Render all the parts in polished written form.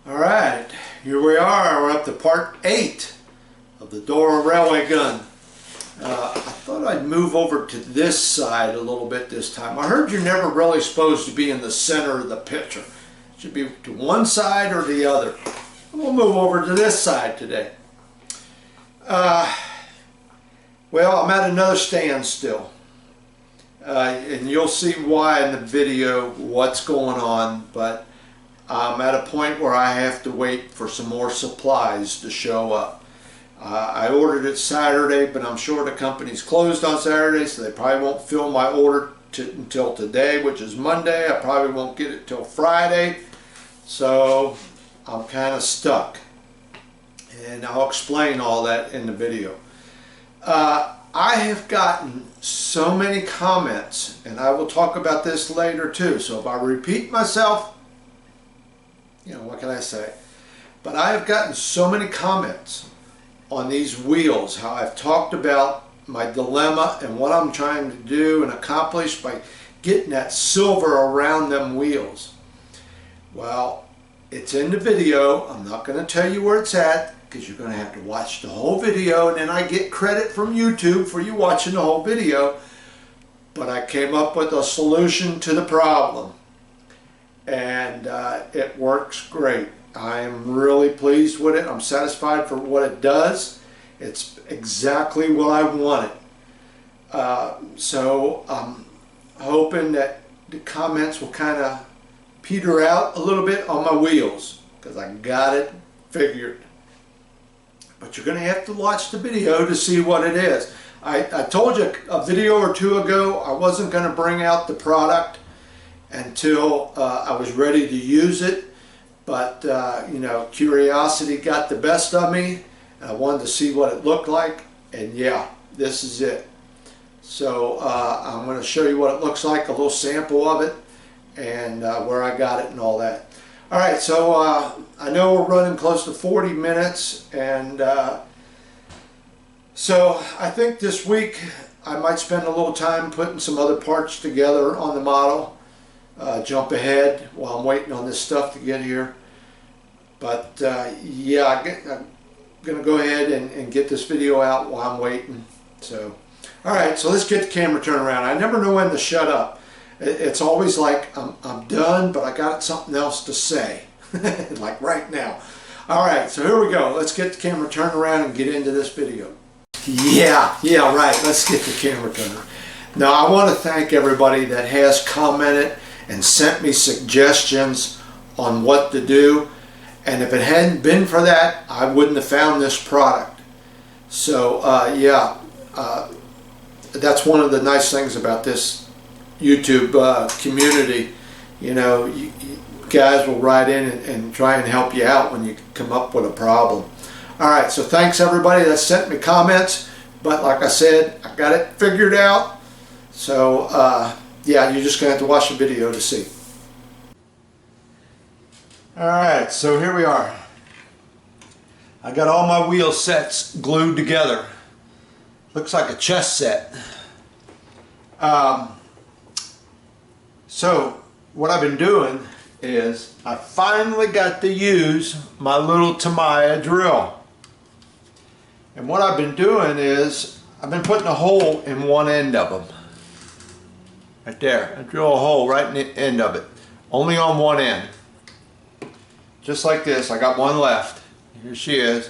Alright, here we are. We're up to part 8 of the Dora railway gun. I thought I'd move over to this side a little bit this time. I heard you're never really supposed to be in the center of the picture. It should be to one side or the other. We'll move over to this side today. Well, I'm at another standstill. And you'll see why in the video what's going on, but I'm at a point where I have to wait for some more supplies to show up. I ordered it Saturday, but I'm sure the company's closed on Saturday, so they probably won't fill my order until today, which is Monday. I probably won't get it till Friday, so I'm kind of stuck. And I'll explain all that in the video. I have gotten so many comments, and I will talk about this later too, so if I repeat myself, you know, what can I say? But I have gotten so many comments on these wheels, how I've talked about my dilemma and what I'm trying to do and accomplish by getting that silver around them wheels. Well, it's in the video. I'm not going to tell you where it's at because you're going to have to watch the whole video, and then I get credit from YouTube for you watching the whole video. But I came up with a solution to the problem, and it works great. I am really pleased with it. I'm satisfied for what it does. It's exactly what I wanted. So I'm hoping that the comments will kind of peter out a little bit on my wheels, because I got it figured. But you're going to have to watch the video to see what it is. I told you a video or two ago I wasn't going to bring out the product until I was ready to use it, but you know, curiosity got the best of me, and I wanted to see what it looked like, and yeah, this is it. So I'm going to show you what it looks like, a little sample of it, and where I got it and all that. Alright, so I know we're running close to 40 minutes, and so I think this week I might spend a little time putting some other parts together on the model. Jump ahead while I'm waiting on this stuff to get here. But yeah, I'm going to go ahead and get this video out while I'm waiting. So, alright, so let's get the camera turned around. I never know when to shut up. It's always like I'm done, but I got something else to say. Like right now. Alright, so here we go. Let's get the camera turned around and get into this video. Yeah, right. Let's get the camera turned. Now, I want to thank everybody that has commented and sent me suggestions on what to do. And if it hadn't been for that, I wouldn't have found this product. So, yeah, that's one of the nice things about this YouTube community. You know, you guys will write in and try and help you out when you come up with a problem. Alright, so thanks everybody that sent me comments, but like I said, I got it figured out. So yeah, you're just going to have to watch the video to see. Alright, so here we are. I got all my wheel sets glued together. Looks like a chess set. So what I've been doing is I finally got to use my little Tamiya drill. And what I've been doing is I've been putting a hole in one end of them. Right there. I drill a hole right in the end of it. Only on one end. Just like this. I got one left. Here she is.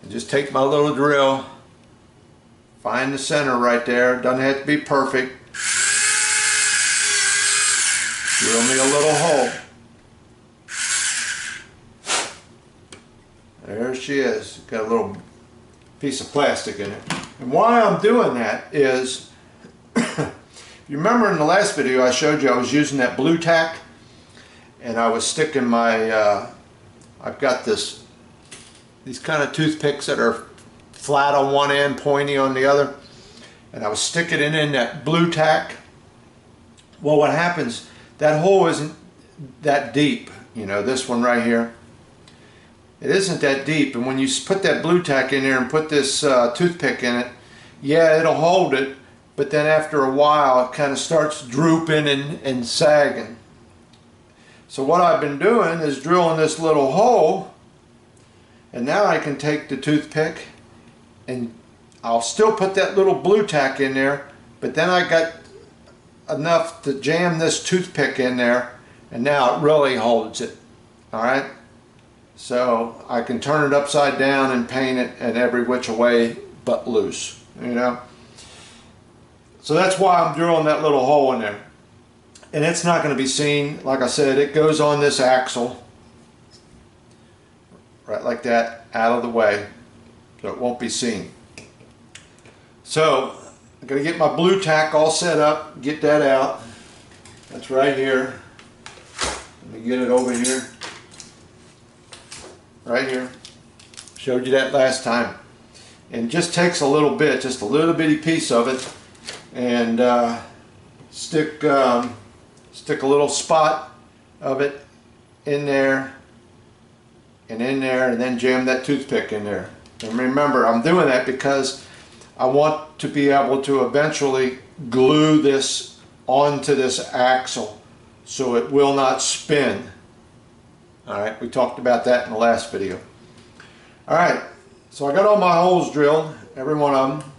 And just take my little drill. Find the center right there. Doesn't have to be perfect. Drill me a little hole. There she is. Got a little piece of plastic in it. And why I'm doing that is, you remember in the last video I showed you I was using that blue tack, and I was sticking my, I've got these kind of toothpicks that are flat on one end, pointy on the other, and I was sticking it in that blue tack. Well, what happens, that hole isn't that deep, you know, this one right here. It isn't that deep, and when you put that blue tack in there and put this toothpick in it, yeah, it'll hold it, but then after a while it kind of starts drooping and sagging. So what I've been doing is drilling this little hole, and now I can take the toothpick and I'll still put that little blue tack in there, but then I got enough to jam this toothpick in there, and now it really holds it. Alright, so I can turn it upside down and paint it in every which way but loose, you know. So that's why I'm drilling that little hole in there. And it's not going to be seen. Like I said, it goes on this axle right like that, out of the way, so it won't be seen. So I'm going to get my blue tack all set up, get that out. That's right here. Let me get it over here. Right here. Showed you that last time. And it just takes a little bit, just a little bitty piece of it, and stick a little spot of it in there and in there, and then jam that toothpick in there. And remember, I'm doing that because I want to be able to eventually glue this onto this axle so it will not spin. Alright, we talked about that in the last video. Alright, so I got all my holes drilled, every one of them.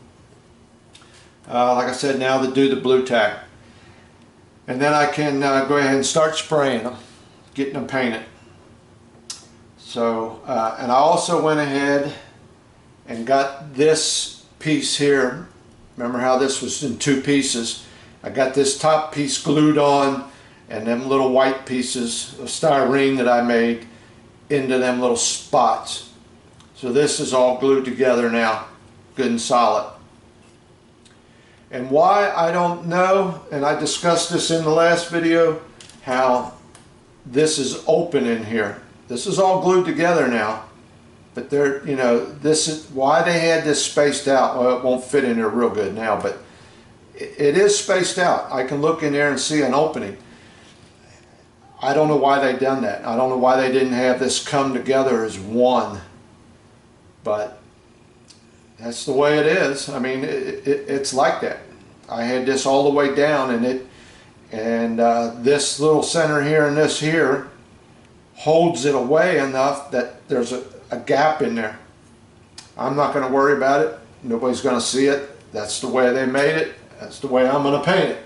Like I said, now to do the blue tack. And then I can go ahead and start spraying them, getting them painted. So, and I also went ahead and got this piece here. Remember how this was in two pieces? I got this top piece glued on, and them little white pieces of styrene that I made into them little spots. So this is all glued together now, good and solid. And why, I don't know, and I discussed this in the last video, how this is open in here. This is all glued together now, but they're, you know, this is why they had this spaced out. Well, it won't fit in there real good now, but it is spaced out. I can look in there and see an opening. I don't know why they done that. I don't know why they didn't have this come together as one, but that's the way it is. I mean, it's like that. I had this all the way down, and this little center here and this here holds it away enough that there's a gap in there. I'm not going to worry about it. Nobody's going to see it. That's the way they made it. That's the way I'm going to paint it.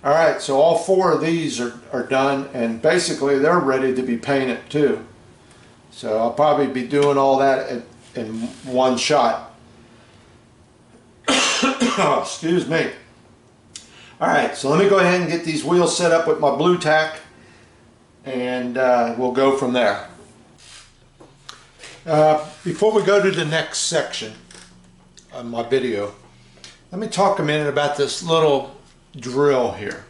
Alright, so all four of these are done, and basically they're ready to be painted too. So I'll probably be doing all that in one shot. Excuse me. Alright, so let me go ahead and get these wheels set up with my blue tack, and we'll go from there. Before we go to the next section of my video, let me talk a minute about this little drill here.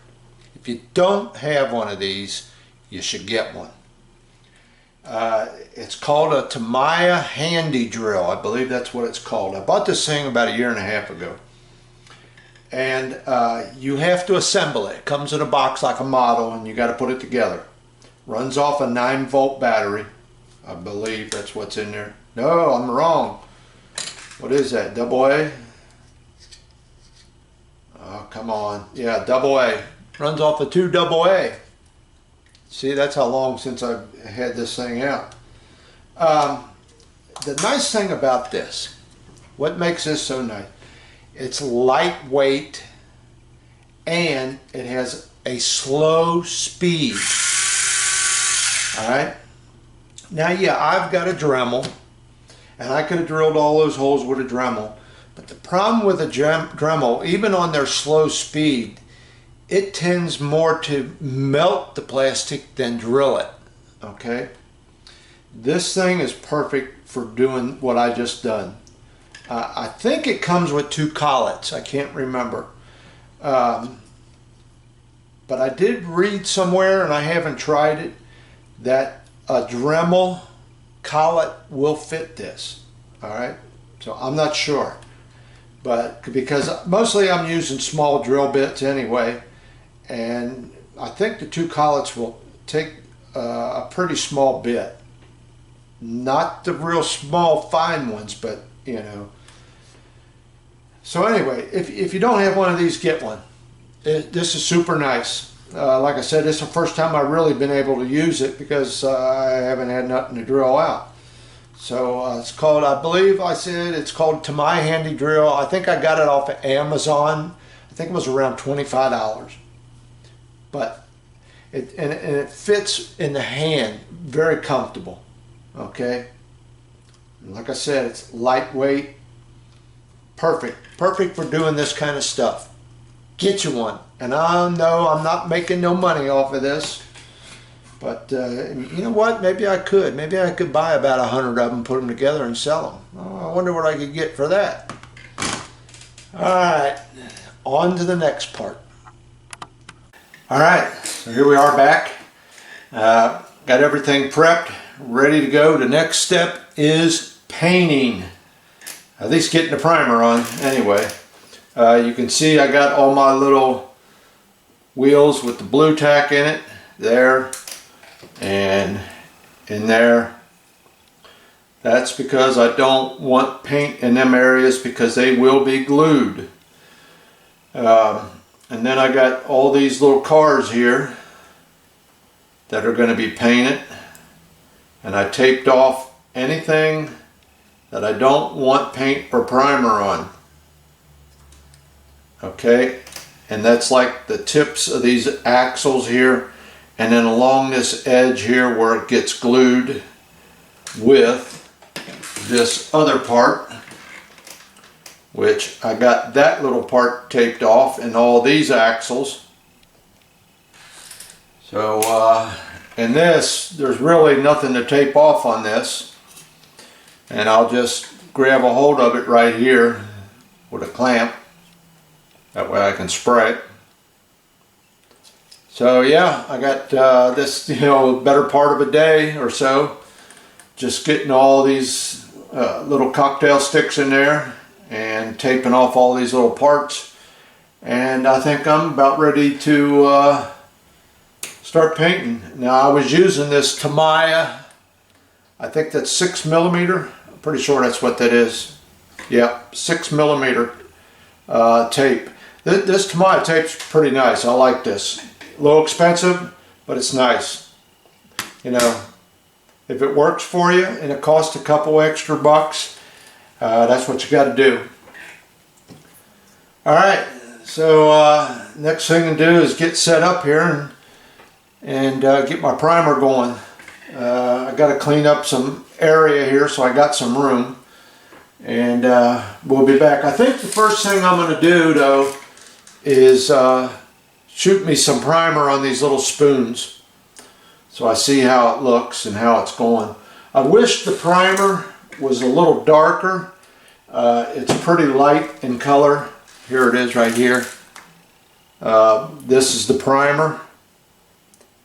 If you don't have one of these, you should get one. It's called a Tamiya Handy Drill. I believe that's what it's called. I bought this thing about 1.5 years ago. And you have to assemble it. It comes in a box like a model, and you got to put it together. Runs off a 9-volt battery. I believe that's what's in there. No, I'm wrong. What is that? Double A? Oh, come on. Yeah, double A. Runs off a 2 AA. See, that's how long since I've had this thing out. The nice thing about this, what makes this so nice, it's lightweight and it has a slow speed. Alright? Now, yeah, I've got a Dremel, and I could have drilled all those holes with a Dremel. But the problem with a Dremel, even on their slow speed, it tends more to melt the plastic than drill it. Okay? This thing is perfect for doing what I just done. I think it comes with 2 collets. I can't remember. But I did read somewhere, and I haven't tried it, that a Dremel collet will fit this. Alright? So I'm not sure. But because mostly I'm using small drill bits anyway, and I think the 2 collets will take a pretty small bit. Not the real small fine ones, but you know. So anyway, if you don't have one of these, get one. This is super nice. like I said, it's the first time I've really been able to use it because I haven't had nothing to drill out. So it's called, I believe I said it's called Tamiya Handy Drill. I think I got it off of Amazon. I think it was around $25. But it fits in the hand, very comfortable. Okay. And like I said, it's lightweight, perfect for doing this kind of stuff. Get you one. And I know I'm not making no money off of this. But you know what? Maybe I could. Maybe I could buy about 100 of them, put them together, and sell them. Oh, I wonder what I could get for that. All right, on to the next part. All right, so here we are back. Got everything prepped, ready to go. The next step is painting. At least getting the primer on. Anyway, you can see I got all my little wheels with the blue tack in it there. And in there, that's because I don't want paint in them areas because they will be glued. And then I got all these little cars here that are going to be painted, and I taped off anything that I don't want paint or primer on. Okay, and that's like the tips of these axles here. And then along this edge here where it gets glued with this other part, which I got that little part taped off and all these axles. So, and this, there's really nothing to tape off on this. And I'll just grab a hold of it right here with a clamp. That way I can spray it. So yeah, I got this, better part of a day or so, just getting all these little cocktail sticks in there and taping off all these little parts. And I think I'm about ready to start painting. Now I was using this Tamiya, I think that's 6mm. I'm pretty sure that's what that is. Yep, 6mm tape. This Tamiya tape's pretty nice. I like this. A little expensive, but it's nice. If it works for you and it costs a couple extra bucks, that's what you got to do. Alright, so next thing to do is get set up here and get my primer going. I got to clean up some area here so I got some room, and we'll be back. I think the first thing I'm going to do though is shoot me some primer on these little spoons so I see how it looks and how it's going. I wish the primer was a little darker. It's pretty light in color. Here it is right here. This is the primer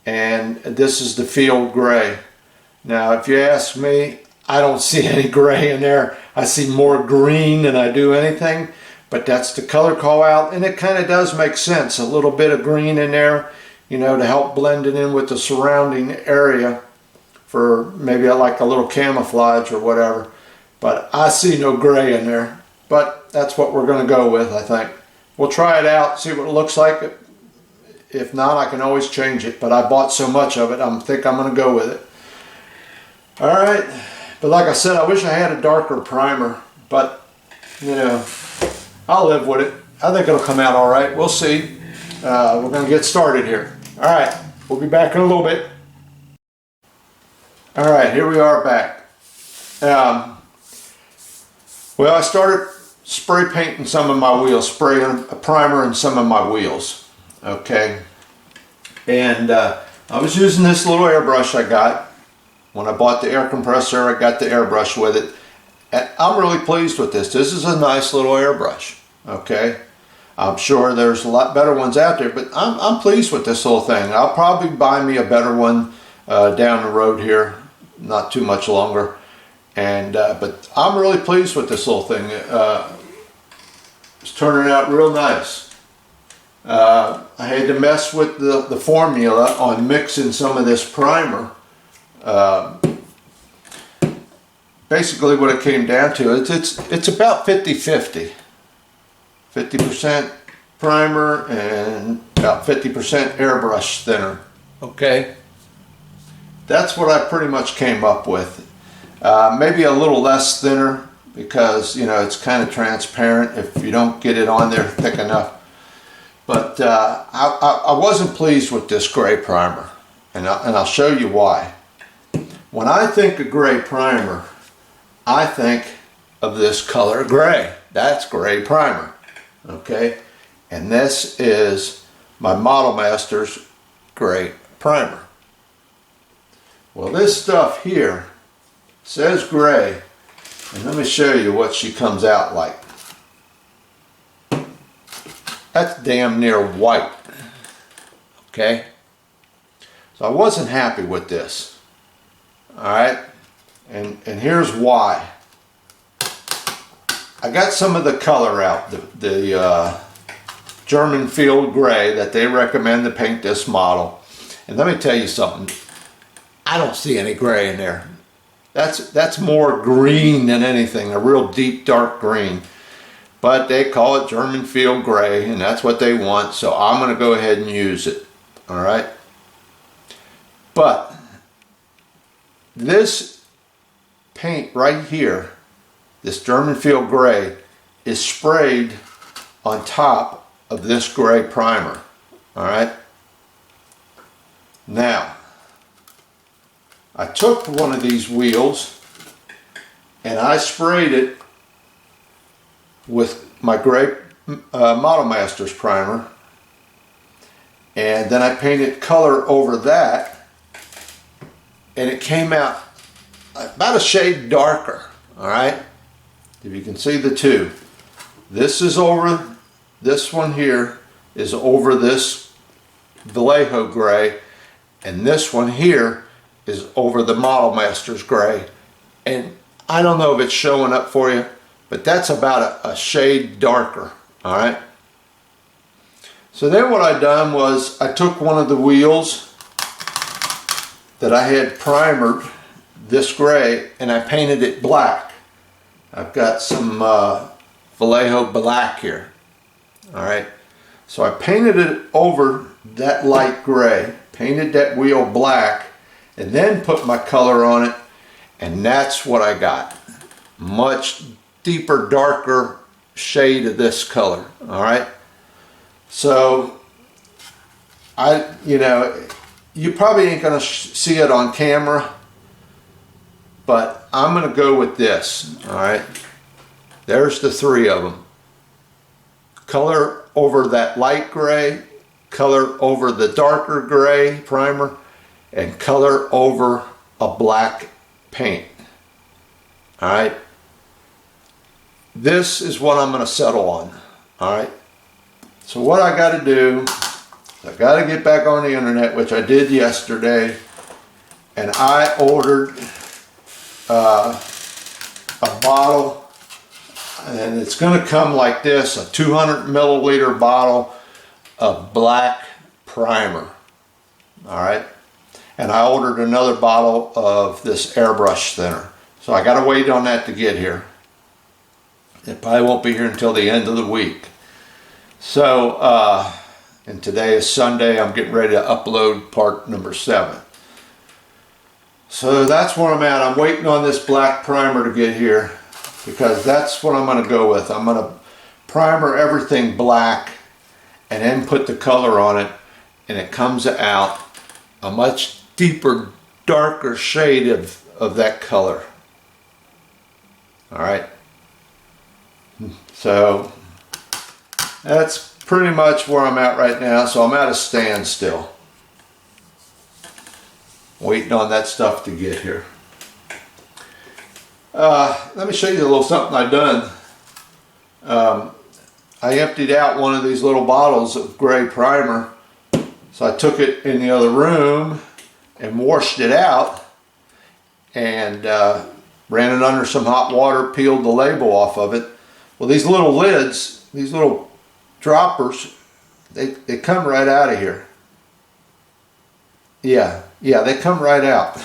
and this is the field gray. Now if you ask me, I don't see any gray in there. I see more green than I do anything. But that's the color call out, and it kind of does make sense. A little bit of green in there, to help blend it in with the surrounding area for maybe like a little camouflage or whatever. But I see no gray in there. But that's what we're going to go with, I think. We'll try it out, see what it looks like. If not, I can always change it. But I bought so much of it, I think I'm going to go with it. Alright, but like I said, I wish I had a darker primer. But, I'll live with it. I think it'll come out all right. We'll see. We're going to get started here. All right. We'll be back in a little bit. All right. Here we are back. Well, I started spray painting some of my wheels, spraying a primer in some of my wheels. Okay. And I was using this little airbrush I got. When I bought the air compressor, I got the airbrush with it. And I'm really pleased with this. This is a nice little airbrush, okay? I'm sure there's a lot better ones out there, but I'm pleased with this little thing. I'll probably buy me a better one down the road here, not too much longer. And but I'm really pleased with this little thing. It's turning out real nice. I had to mess with the formula on mixing some of this primer. Basically what it came down to, it's about 50-50. 50% primer and about 50% airbrush thinner. Okay, that's what I pretty much came up with. Maybe a little less thinner because, you know, it's kind of transparent if you don't get it on there thick enough. But I wasn't pleased with this gray primer, and I'll show you why. When I think of gray primer, I think of this color gray. That's gray primer, okay? And this is my Model Masters gray primer. Well, this stuff here says gray, and let me show you what she comes out like. That's damn near white, okay? So I wasn't happy with this, all right? And here's why. I got some of the color out, the German field gray that they recommend to paint this model. And let me tell you something, I don't see any gray in there. That's more green than anything, a real deep dark green. But they call it German field gray, and that's what they want, so I'm going to go ahead and use it, all right? But this paint right here, this German field gray, is sprayed on top of this gray primer, all right? Now, I took one of these wheels and I sprayed it with my gray Model Masters primer, and then I painted color over that, and it came out about a shade darker, all right? If you can see the two. This is over, this one here is over this Vallejo gray, and this one here is over the Model Masters gray. And I don't know if it's showing up for you, but that's about a shade darker, all right? So then what I done was I took one of the wheels that I had primered this gray and I painted it black. I've got some Vallejo black here, all right? So I painted it over that light gray, painted that wheel black, and then put my color on it, and that's what I got. Much deeper, darker shade of this color, all right? So, you know, you probably ain't gonna see it on camera, but I'm gonna go with this, all right? There's the three of them. Color over that light gray, color over the darker gray primer, and color over a black paint, all right? This is what I'm going to settle on, all right? So what I got to do, I got to get back on the internet, which I did yesterday, and I ordered a bottle, and it's going to come like this, a 200 milliliter bottle of black primer, all right? And I ordered another bottle of this airbrush thinner. So I got to wait on that to get here. It probably won't be here until the end of the week. So, and today is Sunday. I'm getting ready to upload part number 7. So that's where I'm at. I'm waiting on this black primer to get here because that's what I'm going to go with. I'm going to primer everything black and then put the color on it, and it comes out a much deeper, darker shade of that color. All right. So that's pretty much where I'm at right now. So I'm at a standstill, waiting on that stuff to get here. Let me show you a little something I've done. I emptied out one of these little bottles of gray primer. So I took it in the other room and washed it out and ran it under some hot water, peeled the label off of it. Well, these little lids, these little droppers, they come right out of here. Yeah, they come right out.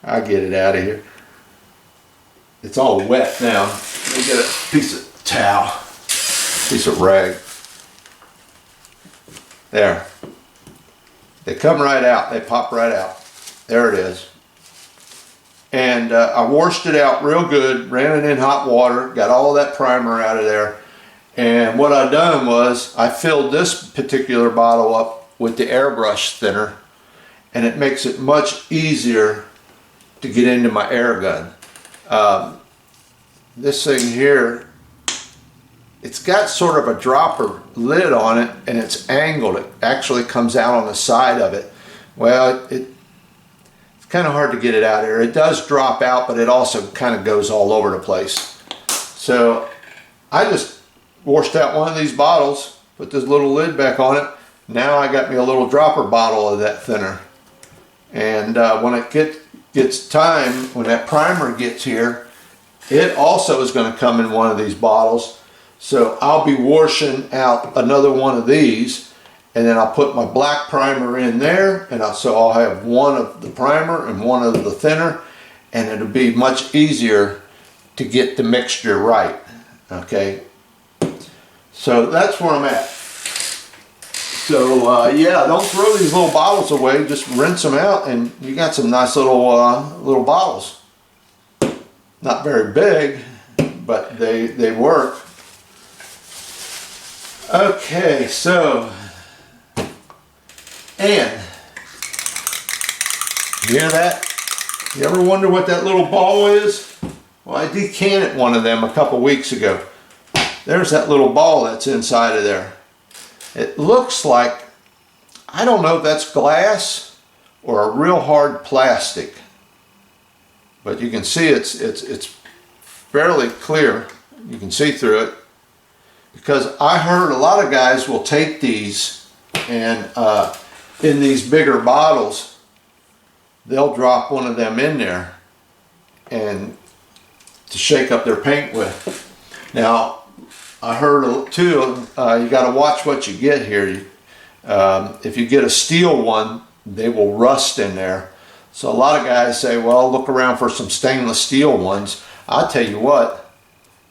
I'll get it out of here. It's all wet now. Let me get a piece of towel, piece of rag. There. They come right out. They pop right out. There it is. And I washed it out real good, ran it in hot water, got all that primer out of there. And what I done was I filled this particular bottle up with the airbrush thinner, and it makes it much easier to get into my air gun. This thing here, it's got sort of a dropper lid on it, and it's angled. It actually comes out on the side of it. Well, it's kind of hard to get it out of here. It does drop out, but it also kind of goes all over the place. So I just washed out one of these bottles, put this little lid back on it. Now I got me a little dropper bottle of that thinner. And when it gets time, when that primer gets here, it also is going to come in one of these bottles. So I'll be washing out another one of these, and then I'll put my black primer in there, and so I'll have one of the primer and one of the thinner, and it'll be much easier to get the mixture right. Okay, so that's where I'm at. So yeah, don't throw these little bottles away, just rinse them out, and you got some nice little bottles. Not very big, but they work. Okay, so, and you hear that? You ever wonder what that little ball is? Well, I decanted one of them a couple weeks ago. There's that little ball that's inside of there. It looks like, I don't know if that's glass or a real hard plastic, but you can see it's fairly clear. You can see through it, because I heard a lot of guys will take these and in these bigger bottles, they'll drop one of them in there and to shake up their paint with. Now, I heard too, you got to watch what you get here. If you get a steel one, they will rust in there. So a lot of guys say, well, look around for some stainless steel ones. I'll tell you what,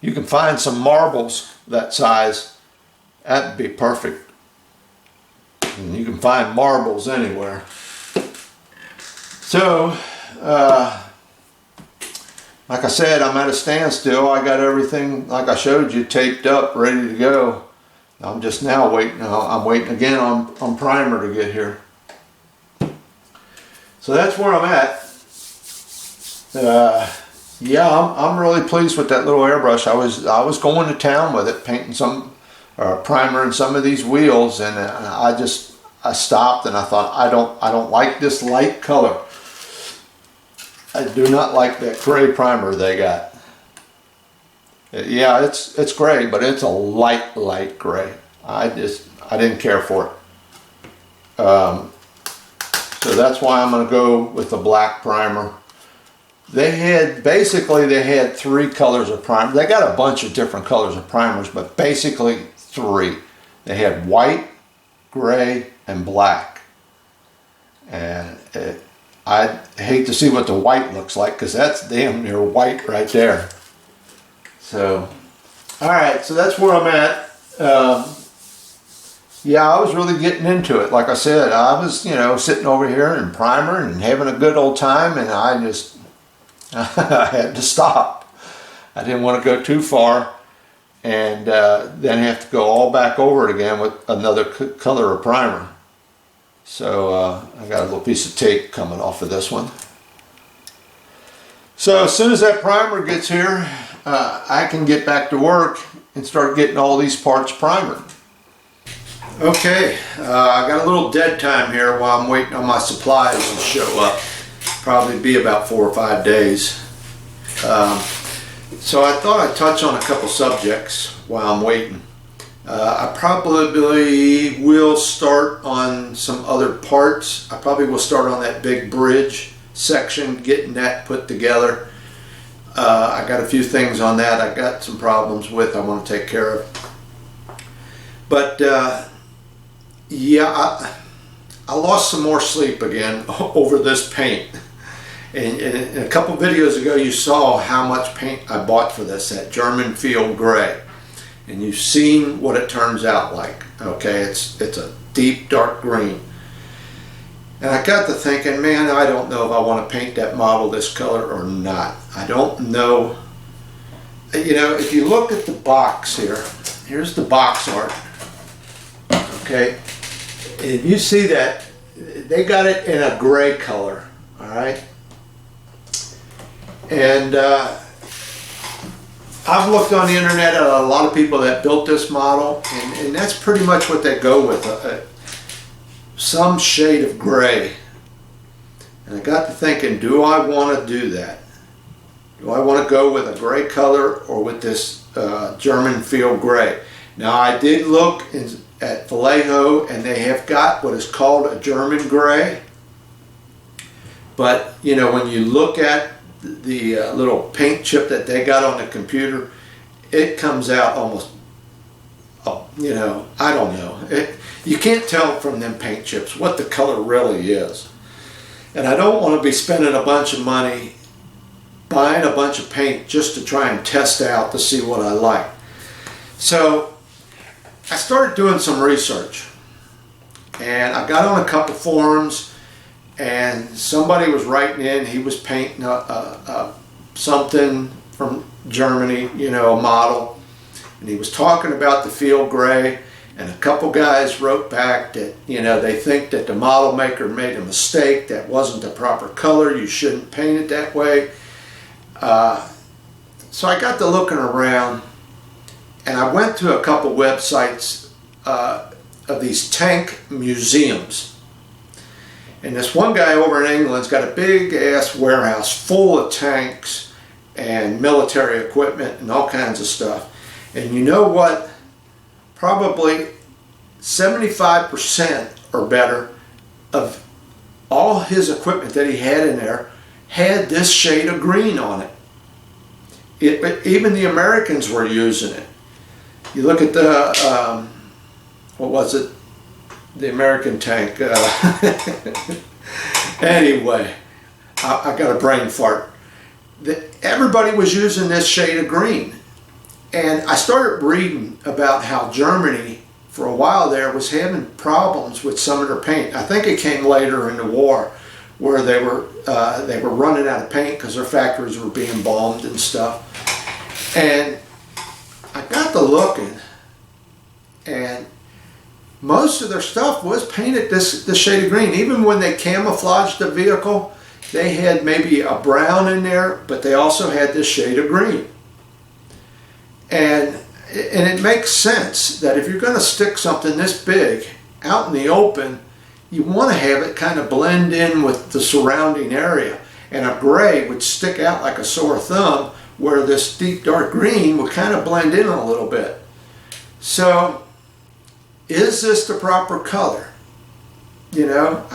you can find some marbles that size. That'd be perfect. And you can find marbles anywhere. So, like I said, I'm at a standstill. I got everything, like I showed you, taped up, ready to go. I'm just now waiting. I'm waiting again on primer to get here. So that's where I'm at. Yeah, I'm really pleased with that little airbrush. I was going to town with it, painting some primer in some of these wheels, and I stopped and I thought, I don't like this light color. I do not like that gray primer they got. Yeah, it's gray, but it's a light gray. I didn't care for it. So that's why I'm going to go with the black primer. They had three colors of primer. They got a bunch of different colors of primers, but basically three. They had white, gray, and black. And I hate to see what the white looks like, because that's damn near white right there. So, alright, so that's where I'm at. Yeah, I was really getting into it. Like I said, I was, sitting over here and primer and having a good old time, and I had to stop. I didn't want to go too far and then have to go all back over it again with another color of primer. So I got a little piece of tape coming off of this one. So as soon as that primer gets here, I can get back to work and start getting all these parts primered. Okay, I got a little dead time here while I'm waiting on my supplies to show up. Probably be about 4 or 5 days. So I thought I'd touch on a couple subjects while I'm waiting. I probably will start on some other parts. I probably will start on that big bridge section, getting that put together. I got a few things on that I got some problems with I want to take care of. But yeah, I lost some more sleep again over this paint. And a couple videos ago you saw how much paint I bought for this, that German Field Gray. And you've seen what it turns out like. Okay, it's a deep dark green. And I got to thinking, man, I don't know if I want to paint that model this color or not. I don't know. You know, if you look at the box here, here's the box art. Okay, if you see that, they got it in a gray color, all right? And I've looked on the internet at a lot of people that built this model, and that's pretty much what they go with. Some shade of gray. And I got to thinking, do I want to do that? Do I want to go with a gray color or with this German field gray? Now I did look at Vallejo, and they have got what is called a German gray. But you know, when you look at the little paint chip that they got on the computer, it comes out almost, you know, I don't know. You can't tell from them paint chips what the color really is. And I don't want to be spending a bunch of money buying a bunch of paint just to try and test out to see what I like. So I started doing some research, and I got on a couple forums, and somebody was writing in, he was painting something from Germany, you know, a model, and he was talking about the field gray. And a couple guys wrote back that, you know, they think that the model maker made a mistake, that wasn't the proper color, you shouldn't paint it that way. So I got to looking around, and I went to a couple websites of these tank museums. And this one guy over in England's got a big ass warehouse full of tanks and military equipment and all kinds of stuff. And you know what? Probably 75% or better of all his equipment that he had in there had this shade of green on it. Even the Americans were using it. You look at the, what was it? The American tank. Anyway, I got a brain fart. Everybody was using this shade of green. And I started reading about how Germany, for a while there, was having problems with some of their paint. I think it came later in the war, where they were running out of paint because their factories were being bombed and stuff. And I got to looking, and most of their stuff was painted this shade of green. Even when they camouflaged the vehicle, they had maybe a brown in there, but they also had this shade of green. And it makes sense that if you're going to stick something this big out in the open, you want to have it kind of blend in with the surrounding area. And a gray would stick out like a sore thumb, where this deep dark green would kind of blend in a little bit. So, is this the proper color? You know,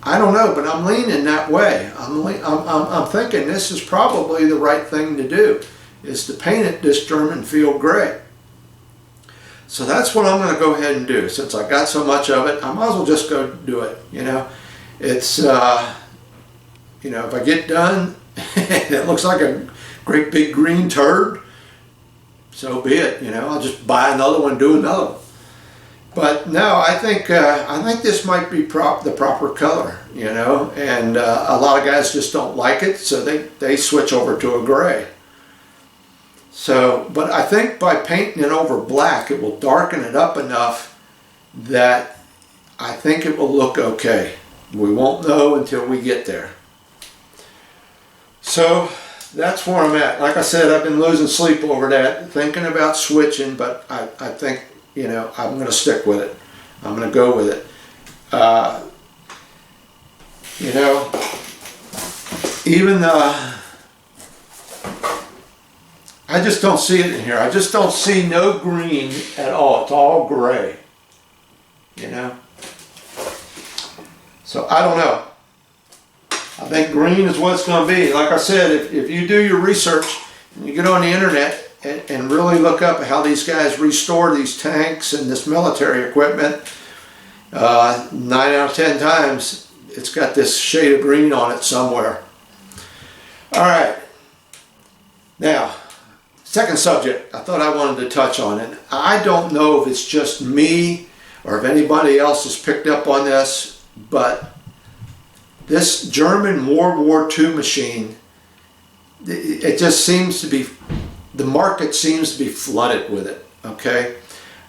I don't know, but I'm leaning that way. I'm thinking this is probably the right thing to do, is to paint it this German field gray. So that's what I'm going to go ahead and do. Since I got so much of it, I might as well just go do it. You know, it's, you know, if I get done, it looks like a great big green turd, so be it. You know, I'll just buy another one, do another one. But no, I think this might be the proper color, you know, and a lot of guys just don't like it, so they switch over to a gray. So, but I think by painting it over black, it will darken it up enough that I think it will look okay. We won't know until we get there. So that's where I'm at. Like I said, I've been losing sleep over that, thinking about switching, but I think, you know, I'm going to stick with it. I'm going to go with it. You know, even I just don't see it in here. I just don't see no green at all. It's all gray, you know. So I don't know. I think green is what it's going to be. Like I said, if you do your research and you get on the internet and really look up how these guys restore these tanks and this military equipment, 9 out of 10 times it's got this shade of green on it somewhere. Alright, now second subject I thought I wanted to touch on, and I don't know if it's just me or if anybody else has picked up on this, but this German World War II machine, it just seems to be, the market seems to be flooded with it, okay?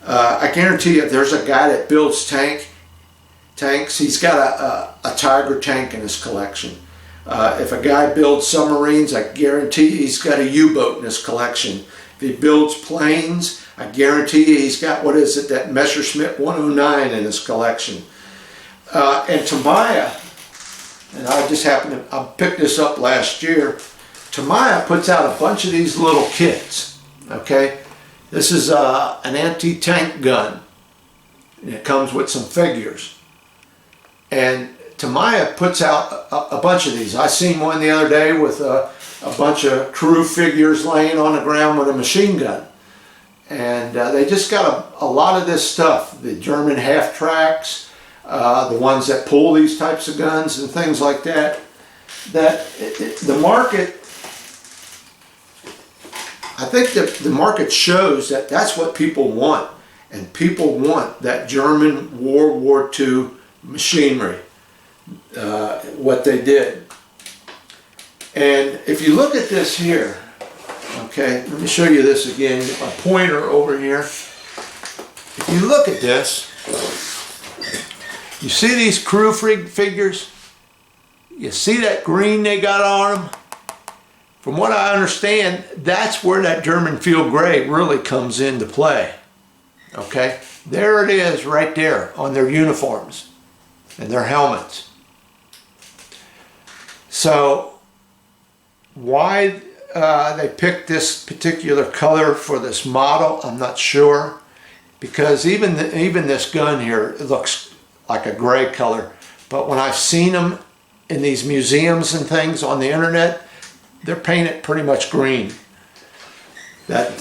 I guarantee you, if there's a guy that builds tanks, he's got a Tiger tank in his collection. If a guy builds submarines, I guarantee you he's got a U-boat in his collection. If he builds planes, I guarantee you he's got, what is it, that Messerschmitt 109 in his collection. And Tamiya, and I just happened to, I picked this up last year, Tamiya puts out a bunch of these little kits, okay? This is an anti-tank gun, and it comes with some figures. And Tamiya puts out a bunch of these. I seen one the other day with a bunch of crew figures laying on the ground with a machine gun. And they just got a lot of this stuff. The German half-tracks, the ones that pull these types of guns and things like that. The market, I think that the market shows that that's what people want. And people want that German World War II machinery, what they did. And if you look at this here, okay, let me show you this again, get my pointer over here. If you look at this, you see these crew figures? You see that green they got on them? From what I understand, that's where that German field gray really comes into play. Okay, there it is right there on their uniforms and their helmets. So why they picked this particular color for this model, I'm not sure, because even this gun here, it looks like a gray color, but when I've seen them in these museums and things on the internet, they're painted pretty much green. That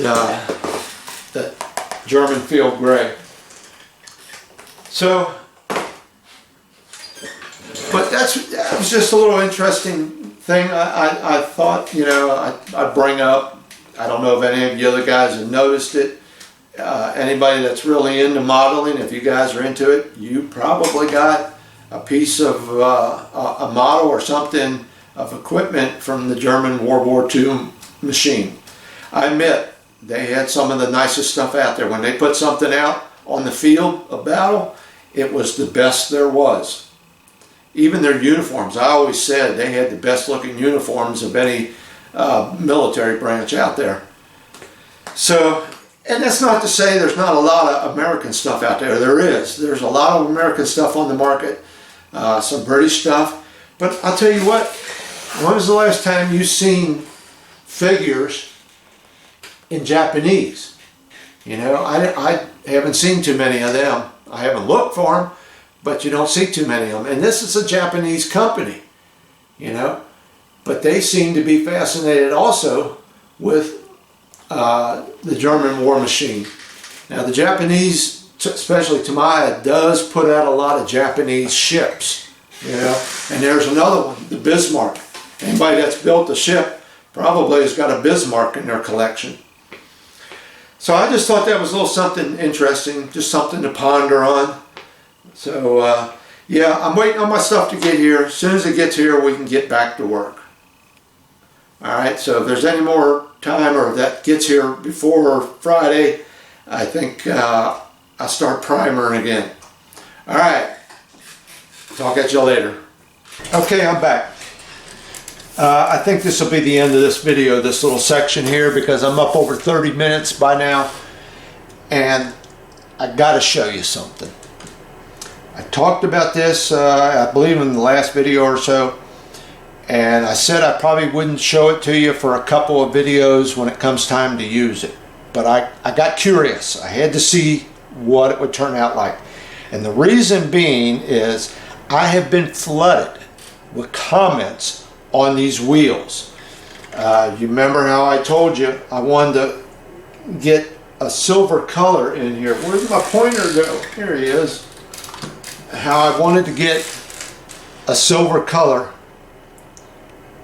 German field gray. So, but that was just a little interesting thing I thought, you know, I'd bring up. I don't know if any of you other guys have noticed it. Anybody that's really into modeling, if you guys are into it, you probably got a piece of a model or something of equipment from the German World War II machine. I admit, they had some of the nicest stuff out there. When they put something out on the field of battle, it was the best there was. Even their uniforms, I always said they had the best looking uniforms of any military branch out there. So, and that's not to say there's not a lot of American stuff out there. There is. There's a lot of American stuff on the market, some British stuff. But I'll tell you what, when was the last time you seen figures in Japanese? You know, I haven't seen too many of them. I haven't looked for them, but you don't see too many of them. And this is a Japanese company, you know, but they seem to be fascinated also with the German war machine. Now the Japanese, especially Tamiya, does put out a lot of Japanese ships, you know, and there's another one, the Bismarck. Anybody that's built a ship probably has got a Bismarck in their collection. So I just thought that was a little something interesting, just something to ponder on. So yeah, I'm waiting on my stuff to get here. As soon as it gets here, we can get back to work. Alright, so if there's any more time or if that gets here before Friday, I think I'll start primering again. Alright, talk at you later. Okay, I'm back. I think this will be the end of this video, this little section here, because I'm up over 30 minutes by now, and I got to show you something. I talked about this, I believe, in the last video or so, and I said I probably wouldn't show it to you for a couple of videos when it comes time to use it. But I got curious. I had to see what it would turn out like. And the reason being is I have been flooded with comments on these wheels. You remember how I told you I wanted to get a silver color in here. Where's my pointer go? Here he is. How I wanted to get a silver color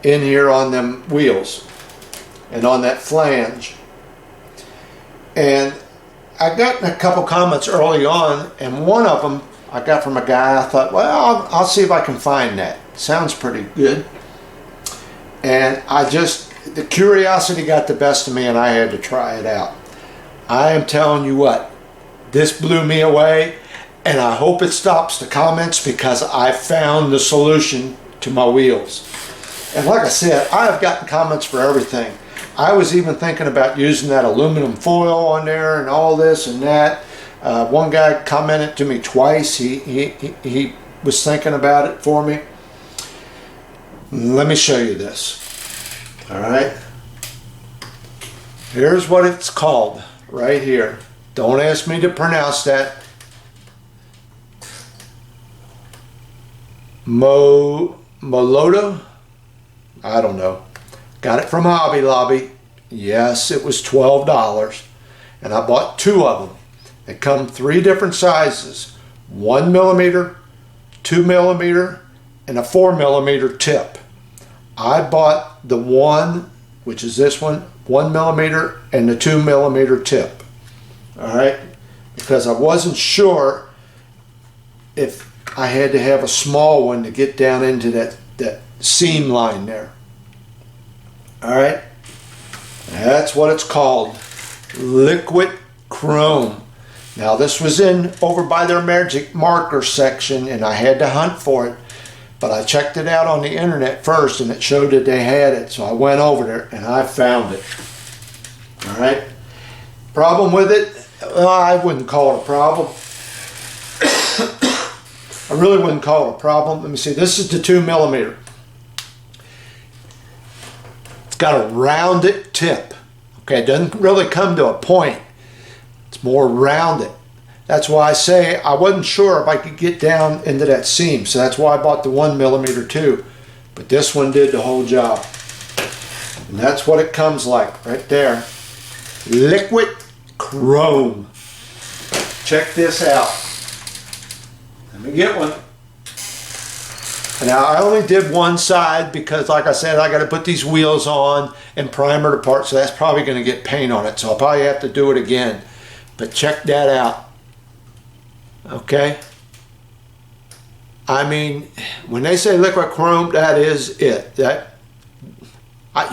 in here on them wheels and on that flange. And I got a couple comments early on, and one of them I got from a guy. I thought, well, I'll see if I can find that. Sounds pretty good. And the curiosity got the best of me, and I had to try it out. I am telling you what, this blew me away, and I hope it stops the comments, because I found the solution to my wheels. And like I said, I have gotten comments for everything. I was even thinking about using that aluminum foil on there and all this and that. One guy commented to me twice. He was thinking about it for me. Let me show you this. All right. Here's what it's called right here. Don't ask me to pronounce that. Moloto? I don't know. Got it from Hobby Lobby. Yes, it was $12. And I bought 2 of them. They come 3 different sizes. 1 millimeter, 2 millimeter, and a 4 millimeter tip. I bought the one, which is this one, 1 millimeter, and the 2 millimeter tip. Alright? Because I wasn't sure if I had to have a small one to get down into that seam line there. Alright, that's what it's called, liquid chrome. Now this was over by their magic marker section, and I had to hunt for it, but I checked it out on the internet first, and it showed that they had it, so I went over there and I found it. Alright, problem with it, well, I wouldn't call it a problem. I really wouldn't call it a problem. Let me see, this is the 2 millimeter. Got a rounded tip. Okay, it doesn't really come to a point. It's more rounded. That's why I say I wasn't sure if I could get down into that seam. So that's why I bought the 1 millimeter too. But this one did the whole job. And that's what it comes like right there. Liquid chrome. Check this out. Let me get one. Now I only did one side because, like I said, I got to put these wheels on and primer it apart, so that's probably going to get paint on it, so I'll probably have to do it again. But check that out. Okay? I mean, when they say liquid chrome, that is it.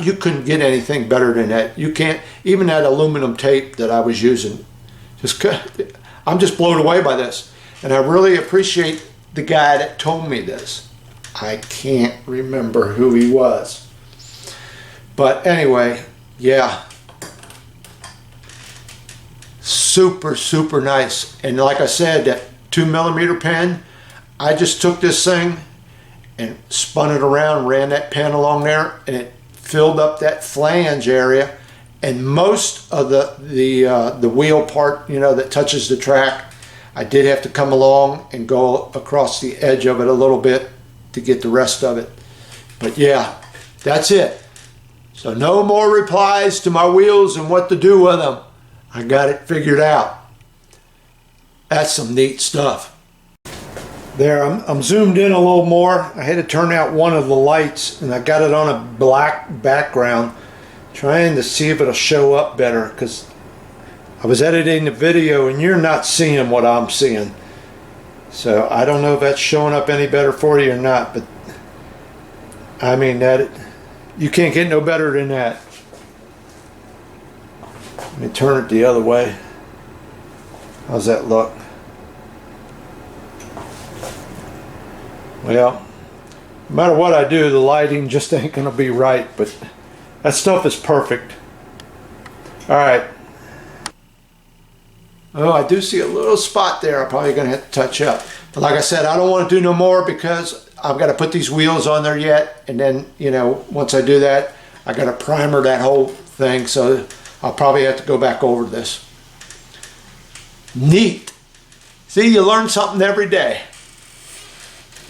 You couldn't get anything better than that. You can't, even that aluminum tape that I was using. I'm just blown away by this. And I really appreciate the guy that told me this. I can't remember who he was. But anyway, yeah. Super, super nice. And like I said, that 2 millimeter pen, I just took this thing and spun it around, ran that pen along there, and it filled up that flange area. And most of the wheel part, you know, that touches the track, I did have to come along and go across the edge of it a little bit to get the rest of it. But yeah, that's it. So no more replies to my wheels and what to do with them. I got it figured out. That's some neat stuff. There, I'm zoomed in a little more. I had to turn out one of the lights, and I got it on a black background, trying to see if it'll show up better, because I was editing the video and you're not seeing what I'm seeing. So I don't know if that's showing up any better for you or not, but I mean, you can't get no better than that. Let me turn it the other way. How's that look? Well, no matter what I do, the lighting just ain't gonna be right, but that stuff is perfect. All right. Oh, I do see a little spot there I'm probably going to have to touch up. But like I said, I don't want to do no more because I've got to put these wheels on there yet. And then, you know, once I do that, I got to primer that whole thing. So I'll probably have to go back over this. Neat. See, you learn something every day.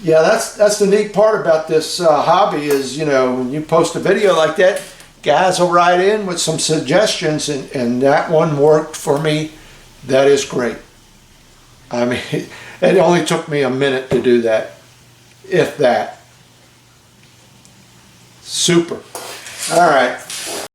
Yeah, that's the neat part about this hobby is, you know, when you post a video like that, guys will write in with some suggestions, and that one worked for me. That is great. I mean, it only took me a minute to do that, if that. Super. All right.